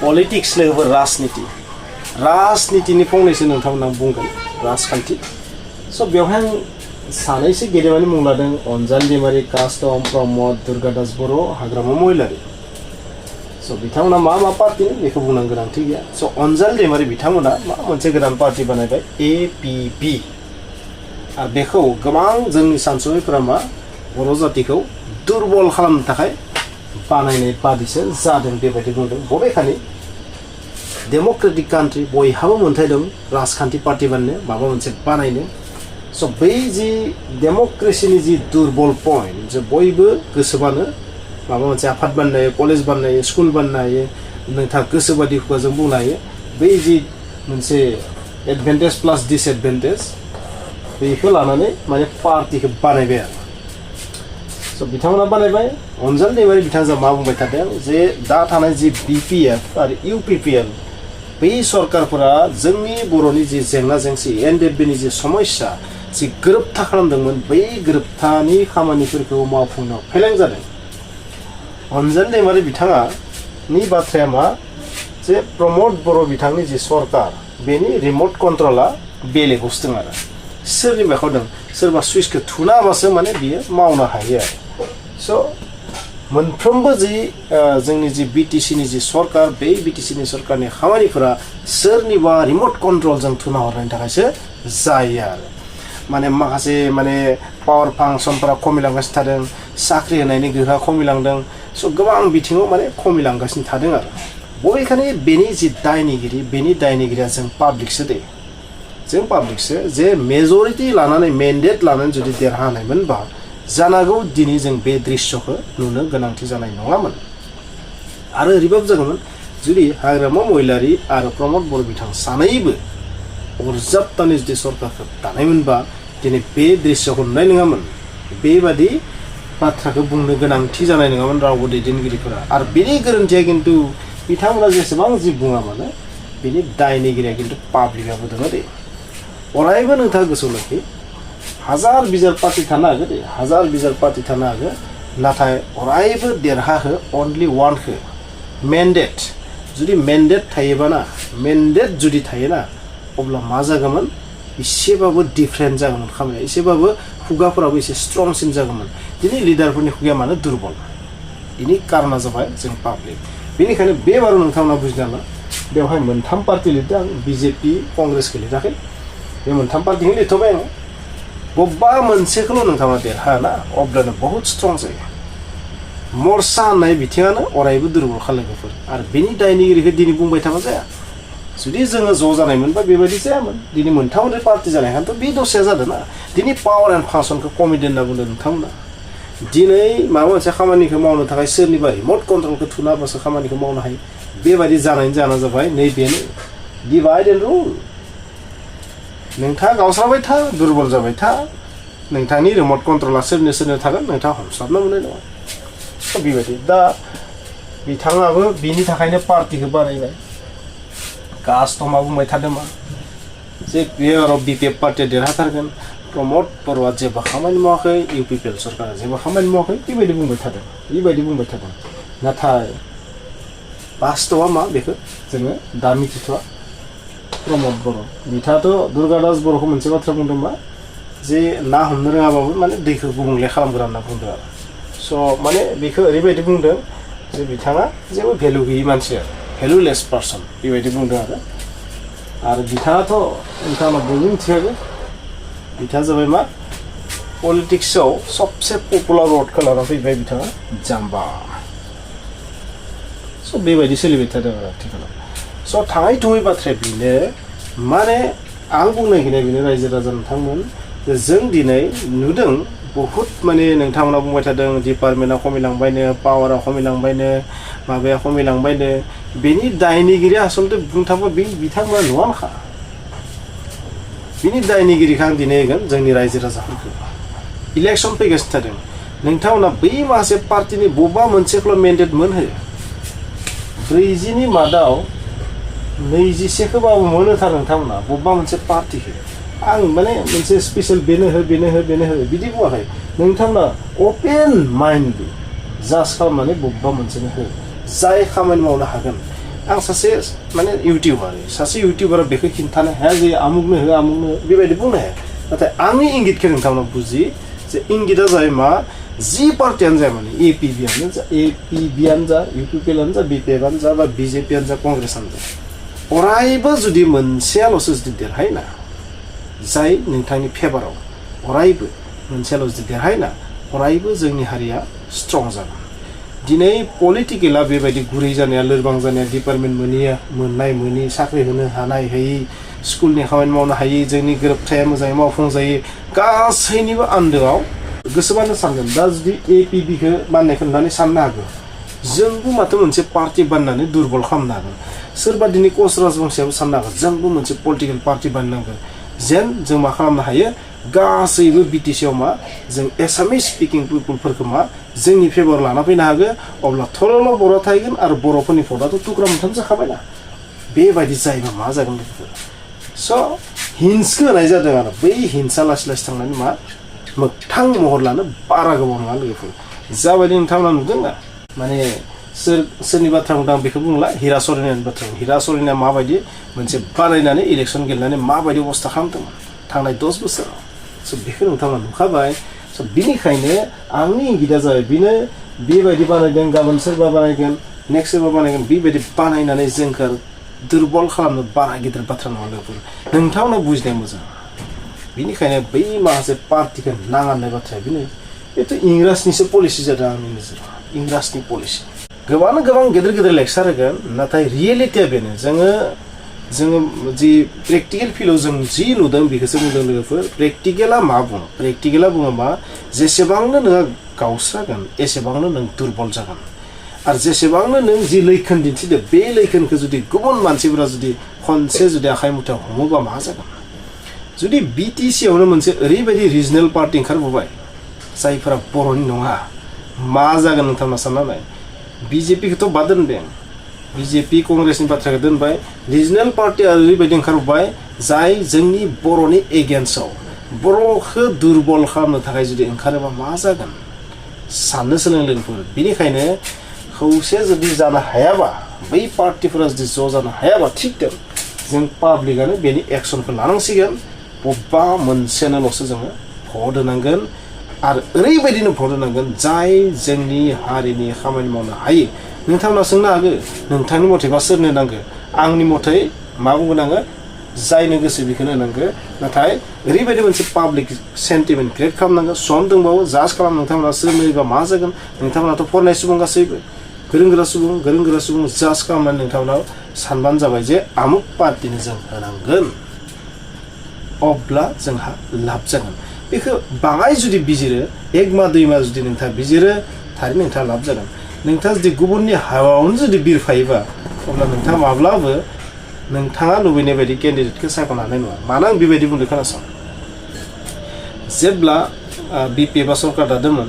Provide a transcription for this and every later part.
politics लोगोफोर राजनीतिनि फंनैसो नोंथांमोना बुंगोन राजखान्थि स' बेवहाय आं सानैसो गेदेमानि मुं लादों अनजालि दैमारि कास्टम प्रमद दुर्गादास बर' हाग्रामा महिलारि स' बिथांमोना मा पार्टिनि बेखौ बुंनांगौ गोनांथि गैया स' अनजालि दैमारि बिथांमोना मा मोनसे गोदान पार्टि बानायबाय APB आरो बेखौ गोबां जोंनि सानसुमैफोरा मा बर' जातिखौ दुर्बल खालामनो थाखाय बानायनाय बादिसो जादों बेबायदि बुंदों बबेखानि डेम'क्रेटिक कान्ट्रि बयहाबो मोन्थाय दं राजखान्थि पार्टि बानायनो माबा मोनसे बानायनो स' बै जि डेम'क्रेसिनि जि दुर्बल पइन्ट जे बयबो गोसोबानो माबा मोनसे आफाद बानायनो हायो कलेज बानायनो हायो स्कुल बानायनो हायो नोंथाङा गोसोबादि खुगाजों बुंनो हायो बै जि मोनसे एडभान्टेज प्लास डिसएडभान्टेज बेखौ लानानै माने पार्टिखौ बानायबाय आरो स' बिथांमोना बानायबाय अनजालि दैमारि बिथांजों मा बुंबाय थादों जे दा थानाय जि BPF आरो UPPL बै सरकारफोरा जोंनि बर'नि जि जेंना जेंसि NDFBनि जि समस्या जि गोरोबथा खालामदोंमोन बै गोरोबथानि खामानिफोरखौ मावफुंनायाव फेलें जादों अनजालि दैमारि बिथाङानि बाथ्राया मा जे प्रमद बर' बिथांनि जि सरकार बेनि रिमट कन्ट्रला बेलेगावसो दं आरो सोरनि बाखाव दं सोरबा सुइचखौ थुना होबासो माने बियो मावनो हायो आरो स' मोनफ्रोमबो जि जोंनि जि BTCनि जि सरकार बे BTCनि सरकारनि खामानिफोरा सोरनिबा रिमट कन्ट्रलजों थुना हरनायनि थाखायसो जायो आरो माने माखासे माने पावार फांसनफोरा खमिलांगासिनो थादों साख्रि होनायनि गोहोआ खमिलांदों स' गोबां बिथिङाव माने खमिलांगासिनो थादों आरो बबेखानि बेनि जि दायनिगिरिया जों पाब्लिकसो दे जों पाब्लिकसो जे मेजरिटि लानानै मेन्डेट लानानै जुदि देरहानायमोनबा जानांगौ दिनै जों बे दृश्यखौ नुनो गोनांथि जानाय नङामोन आरो ओरैबाबो जागौमोन जुदि हाग्रामा महिलारि आरो प्रमद बर' बिथां सानैबो अरजाबनानै जुदि सरकारखौ दानायमोनबा दिनै बे दृश्यखौ नुनाय नङामोन बेबादि बाथ्राखौ बुंनो गोनांथि जानाय नङामोन रावबो दैदेनगिरिफोरा आरो बेनि गोरोन्थिया खिन्थु बिथांमोना जेसेबां जि बुङा मानो बेनि दायनिगिरिया खिन्थु पाब्लिकआबो दङ दे अरायबो नोंथाङा गोसोआव लाखि हाजार बिजार पार्टि थानो हागौ दे हाजार बिजार पार्टि थानो हागौ नाथाय अरायबो देरहाहो अनलि वानखौ मेन्डेट जुदि मेन्डेट थायोबाना मेन्डेट जुदि थायोना अब्ला मा जागौमोन एसेबाबो डिफारेन्ट जागौमोन खामानिया एसेबाबो खुगाफोराबो एसे स्ट्रंसिन जागौमोन दिनै लिडारफोरनि खुगाया मानो दुर्बल बेनि कारना जाबाय जों पाब्लिक बेनिखायनो बे बाराव नोंथांमोना बुजिना ला बेवहाय मोनथाम पार्टि लिरदों आं BJP कंग्रेसखौ लिराखै बे मोनथाम पार्टिखौ लिरथ'बाय आङो बबेबा मोनसेखौल' नोंथांमोना देरहाना अब्लानो बहुद स्ट्रं जायो मर्चा होननाय बिथिङानो अरायबो दुर्बल खालामोफोर आरो बेनि दायनिगिरिखौ दिनै बुंबाय थाबा जाया जुदि जोङो ज' जानायमोनबा बेबायदि जायामोन दिनै मोनथामनि पार्टि जानायखायनोथ' बे दसेया जादों ना दिनै पावार एन्ड फांसनखौ कमिटि होनना बुंदों नोंथांमोना दिनै माबा मोनसे खामानिखौ मावनो थाखाय सोरनिबा रिमट कन्ट्रलखौ थुना होबासो खामानिखौ मावनो हायो बेबायदि जानायनि जाहोना जाबाय नैबेनो डिभाइड एन्ड रुल नोंथाङा गावस्राबाय था दुर्बल जाबाय था नोंथांनि रिमट कन्ट्रला सोरनो थागोन नोंथाङा हमस्लाबनो मोननाय नङा बेबायदि दा बिथाङाबो बिनि थाखायनो पार्टिखौ बानायबाय कास्टमा बुंबाय थादोंमा जे बेयाव BPF पार्टिया देरहाथारगोन प्रमद बर'आ जेबो खामानि मावाखै UPPL सरकारा जेबो खामानि मावाखै बेबायदि बुंबाय थादों नाथाय बास्तवा मा बेखौ जोङो दा मिथिथ'वा प्रमद बर' बिथाङाथ' दुर्गादास बर'खौ मोनसे बाथ्रा बुंदों मा जे ना हमनो रोङाबाबो माने दैखौ गुबुंले खालामग्रा होनना बुंदों आरो स' माने बेखौ ओरैबायदि बुंदों जे बिथाङा जेबो भेलु गैयि मानसि आरो भेलुलेस पार्सन बेबायदि बुंदों आरो बिथाङाथ' नोंथाङा बयबो मिथिखागौ बिथाङा जाबाय मा पलिटिक्सआव सबसे पपुलार वर्डखौ लाना फैबाय बिथाङा जाम्बा स' बेबायदि सोलिबाय थादों आरो आथिखालाव स' थाङै थुङै बाथ्राया बेनो माने आं बुंनो नागिरनाय बेनो रायजो राजा नोंथांमोन जों दिनै नुदों बहुत माने नोंथांमोना बुंबाय थादों डिपार्टमेन्टआ खमिलांबायनो पावारा खमिलांबायनो माबाया खमिलांबायनो बेनि दायनिगिरिया आसलते बुंनो थाङोबा बे बिथांमोना नङानोखा बिनि दायनिगिरिखौ आं दिनै होगोन जोंनि रायजो राजाफोरखौ इलेक्सन फैगासिनो थादों नोंथांमोना बै माखासे पार्टिनि बबेबा मोनसेखौल' मेन्डेट मोनहोयो 40नि मादाव 21खौबाबो मोनोथार नोंथांमोना बबेबा मोनसे पार्टिखौ आं माने मोनसे स्पेसियेल बेनो हो बिदि बुङाखै नोंथांमोना अपेन माइन्डलि जाज खालामनानै बबेबा मोनसेनो हो जाय खामानि मावनो हागोन आं सासे माने इउटिउबारा बेखौ खिन्थानो हाया जे आमुगनो हो आमुगनो बेबायदि बुंनो हाया नाथाय आंनि इंगितखौ नोंथांमोना बुजि जे इंगिता जाबाय मा जि पार्टियानो जाया माने एपिबियानो जा इउपिपिएलआनो जा बिपिएफआनो जा बा बिजेपियानो जा कंग्रेसआनो जा अरायबो जुदि मोनसेयाल'सो जुदि देरहायोना जाय नोंथांनि फेभाराव अरायबो मोनसेयाल' जुदि देरहायोना अरायबो जोंनि हारिया स्ट्रं जागोन दिनै पलिटिकेला बेबायदि गुरै जानाया लोरबां जानाया डिपार्टमेन्ट मोननाय मोनि साख्रि होनो हानाय हायि स्कुलनि खामानि मावनो हायि जोंनि गोरोबथाया मोजाङै मावफुंजायो गासैनिबो आन्दोआव गोसोबानो सानगोन दा जुदि एपिबिखौ बानायनायखौ नुनानै साननो हागौ जोंबो माथो मोनसे पार्टि बानायनानै दुर्बल खालामनो हागोन सोरबा दिनै कच राजबंसियाबो साननो हागोन जोंबो मोनसे पलिटिकेल पार्टि बानायनांगोन जेन जों मा खालामनो हायो गासैबो बिटिसिआव मा जों एसामिस स्पिकिं पिपलफोरखौ मा जोंनि फेभर लाना फैनो हागोन अब्ला थरल' बर' थाहैगोन आरो बर'फोरनि भटआथ' थुख्रा मोनथाम जाखाबायना बेबायदि जायोबा मा जागोन बेफोर स' हिन्सखौ होनाय जादों आरो बै हिन्सा लासै लासै थांनानै मा मोगथां महर लानो बारा गोबाव नङा लोगोफोर जाबायदि नोंथांमोना नुदों ना माने सोरनि बाथ्रा बुंदों आं बेखौ बुंला हिरा सरेननि बाथ्रा हिरा सरेना माबायदि मोनसे बानायनानै इलेक्सन गेलेनानै माबायदि अबस्था खालामदोंमोन थांनाय 10 बोसोराव स' बेखौ नोंथांमोना नुखाबाय स' बिनिखायनो आंनि इंगिता जाबाय बेनो बेबायदि बानायदों गाबोन सोरबा बानायगोन नेक्स्ट सोरबा बानायगोन बेबायदि बानायनानै जोंखौ दुर्बल खालामनो बारा गिदिर बाथ्रा नङा लोगोफोर नोंथांमोना बुजिनाया मोजां बिनिखायनो बै माखासे पार्टिखौ नाङानाय बाथ्राया बेनो बेथ' इंराजनिसो पलिसि जादों आंनि नोजोराव इंराजनि पलिसि गोबां गेदेर लेक्सार होगोन नाथाय रियेलिटिया बेनो जोङो जि प्रेक्टिकेल फिल्डआव जों जि नुदों बेखौसो बुंदों लोगोफोर प्रेक्टिकेला मा बुङो प्रेक्टिकेला बुङोबा जेसेबांनो नोङो गावस्रागोन एसेबांनो नों दुर्बल जागोन आरो जेसेबांनो नों जि लैखोन दिन्थिदो बे लैखोनखौ जुदि गुबुन मानसिफोरा जुदि खनसे जुदि आखाइ मुथायाव हमोबा मा जागोन जुदि बिटिसिआवनो मोनसे ओरैबायदि रिजनेल पार्टि ओंखारबोबाय जायफोरा बर'नि नङा मा जागोन नोंथांमोना सानना नाय बिजेपिखौथ' बाद दोनबाय बिजेपि कंग्रेसनि बाथ्राखौ दोनबाय रिजनेल पार्टिया ओरैबायदि ओंखारबोबाय जाय जोंनि बर'नि एगेन्स्टआव बर'खौ दुर्बल खालामनो थाखाय जुदि ओंखारोबा मा जागोन साननो सोलों लोगोफोर बेनिखायनो खौसे जुदि जानो हायाबा बै पार्टिफोरा जुदि ज' जानो हायाबा थिग दं जों पाब्लिकआनो बेनि एक्सनखौ लानांसिगोन बबेबा मोनसेनोल'सो जोङो भट होनांगोन आरो ओरैबायदिनो भट होनांगोन जाय जोंनि हारिनि खामानि मावनो हायो नोंथांमोना सोंनो हागौ नोंथांनि मथेबा सोरनो नांगौ आंनि मथै मा बुंगोन आङो जायनो गोसो बेखौनो होनांगौ नाथाय ओरैबायदि मोनसे पाब्लिक सेन्टिमेन्ट क्रिएट खालामनांगौ सम दंबावो जाज खालाम नोंथांमोना सोरनो होयोबा मा जागोन नोंथांमोनाथ' फरायनाय सुबुं गासैबो गोरों गोरा सुबुं जाज खालामनानै नोंथांमोनाव सानबानो जाबाय जे आमुक पार्टिनो जों होनांगोन अब्ला जोंहा लाब जागोन बेखौ बाङाय जुदि बिजिरो 1 मा 2 मा जुदि नोंथाङा बिजिरो थारैनो नोंथाङा लाब जागोन नोंथाङा जुदि गुबुननि हावावनो जुदि बिरफायोबा अब्ला नोंथाङा माब्लाबो नोंथाङा लुबैनाय बायदि केन्डिडेटखौ सायख'नो हानाय नङा मानो आं बेबायदि बुंदों खोनासं जेब्ला बिपिएफआ सरकार दादोंमोन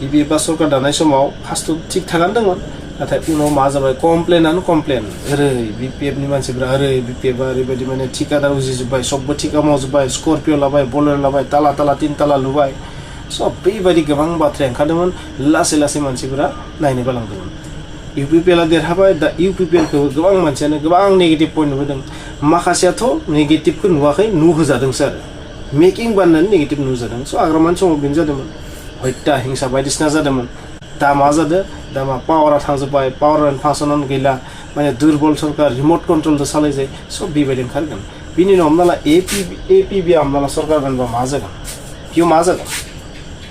बिपिएफआ सरकार दानाय समाव फार्स्टआव थिग थागानो दंमोन नाथाय उनाव मा जाबाय कमप्लेनानो कमप्लेन ओरै बिपिएफनि मानसिफ्रा ओरै बिपिएफआ ओरैबायदि माने ठिकादार उजिजोब्बाय सबबो ठिका मावजोब्बाय स्करपिअ लाबाय बलेर लाबाय ताला 3 ताला लुबाय सब बेबायदि गोबां बाथ्राया ओंखारदोंमोन लासै मानसिफोरा नायनो बालांदोंमोन इउपिपिएलआ देरहाबाय दा इउपिपिएलखौ गोबां मानसियानो गोबां नेगेटिभ पइन्ट नुबोदों माखासेयाथ' नेगेटिभखौ नुवाखै नुहोजादोंसो आरो मेकिं बानायनानै नेगेटिभ नुजादों स' आग्रामानि समाव बेनो जादोंमोन हत्या हिंसा बायदिसिना जादोंमोन दा मा जादों दा मा पावारा थांजोब्बाय पावार फांसनानो गैला माने दुर्बल सरकार रिमट कन्ट्रलजों सालायजायो सब बेबायदि ओंखारगोन बिनि उनाव हमना ला एपिबिआ हमना ला सरकार बनबा मा जागोन बेयाव मा जागोन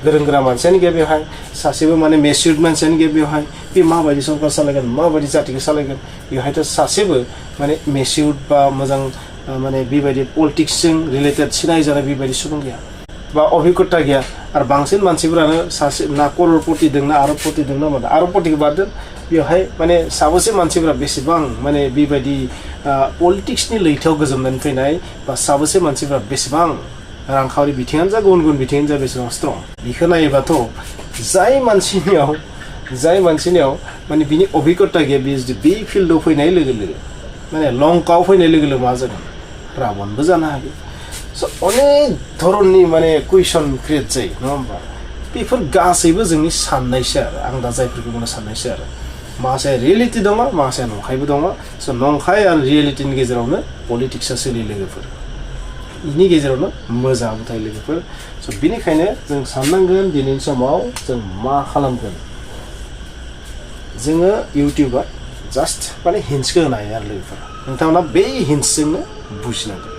गोरों गोरा मानसियानो गैया बेवहाय सासेबो माने मेचिउर्ड मानसियानो गैया बेवहाय बे माबायदि सरकार सालायगोन माबायदि जातिखौ सालायगोन बेवहायथ' सासेबो माने मेचिउर्ड बा मोजां माने बेबायदि पलिटिक्सजों रिलेटेड सिनायजानाय बेबायदि सुबुं गैया बा अभिज्ञता गैया आरो बांसिन मानसिफोरानो सासे ना कररपति दं ना आरबपति दं ना माने आरबपतिखौ बाद दोन बेवहाय माने साबेसे मानसिफोरा बेसेबां माने बेबायदि पलिटिक्सनि लैथोआव गोजोमनानै फैनाय बा साबेसे मानसिफोरा बेसेबां रांखावरि बिथिङानो जा गुबुन बिथिङानो जा बेसेबां स्ट्रं बेखौ नायोबाथ' जाय मानसिनियाव माने बिनि अभिज्ञता गैया बे जुदि बे फिल्डआव फैनाय लोगो लोगो माने लंकाव फैनाय लोगो लोगो मा जागोन रावनबो जानो हागौ स' अनेक धरननि माने कुइसन क्रिएट जायो नङा होमबा बेफोर गासैबो जोंनि साननायसो आरो आं दा जायफोरखौ बुंनो साननायसो आरो माखासे रियेलिटि दङ माखासे नंखायबो दङ स' नंखाय आरो रियेलिटिनि गेजेरावनो पलिटिक्सआ सोलियो लोगोफोर इनि गेजेरावनो मोजाङाबो थायो लोगोफोर स' बिनिखायनो जों साननांगोन दिनैनि समाव जों मा खालामगोन जोङो इउटिउबा जास्ट माने हिन्ट्सखौ होनो हायो आरो लोगोफोर नोंथांमोना बे हिन्ट्सजोंनो बुजिनांगोन